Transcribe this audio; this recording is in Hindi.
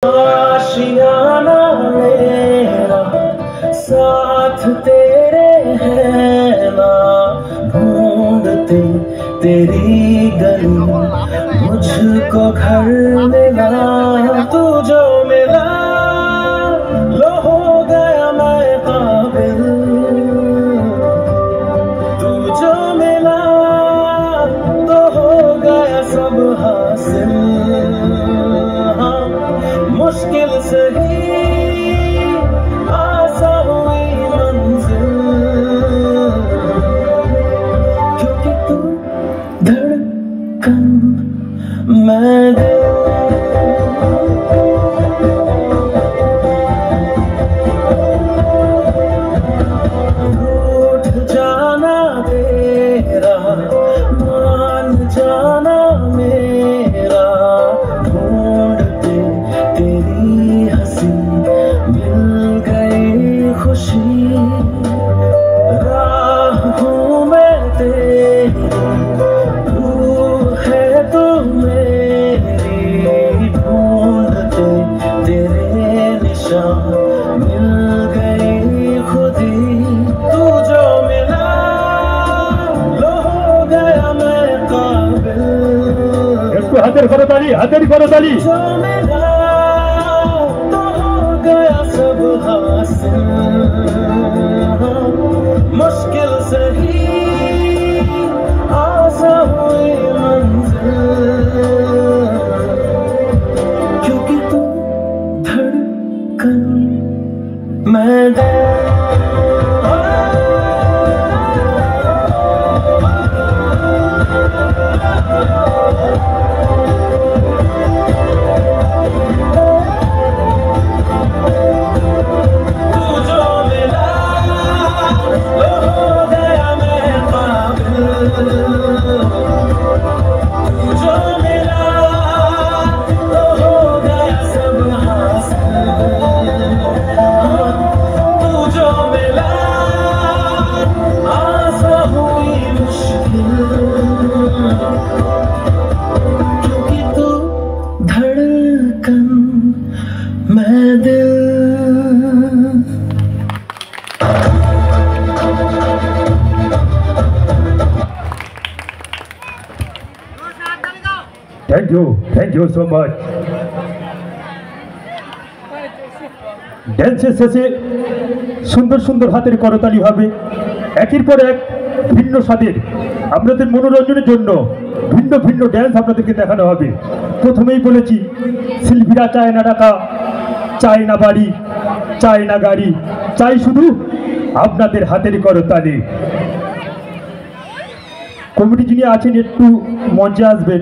आशियाना मेरा साथ तेरे है ना, ढूंढते तेरी गली मुझको घर मिला। तू जो मिला लो हो गया मैं काबिल, तू जो मिला तो हो गया सब हासिल। हाँ, मुश्किल से ही आसान हुई मंजिल, क्योंकि तू धड़कन मैं दिल। रूठ जाना तेरा मान जाना मेरा, ढूंढते तेरी हंसी मिल गई खुशी। राह हूँ मैं तेरी, तू है तू मेरी, ढूंढते तेरे निशान मिल गई खुदी। तू जो मिला लो हो गया मैं काबिल, हाथेर करताली, हाथेर करताली। जो मिला तो हो गया सब हासिल। मुश्किल से ही आसान हुई मंजिल, क्योंकि तू धड़कन मैं दिल। Thank you so much. ড্যান্সের শেষে সুন্দর সুন্দর হাতের করতালি হবে, একের পর এক ভিন্ন স্বাদের আপনাদের মনোরঞ্জনের জন্য ভিন্ন ভিন্ন ড্যান্স আপনাদেরকে দেখানো হবে। প্রথমেই বলেছি শিল্পীরা চায় না টাকা, চায় না বাড়ি, চায় না গাড়ি, চাই শুধু আপনাদের হাতের করতালি। কমিটি যিনি আছেন একটু মঞ্চে আসবেন।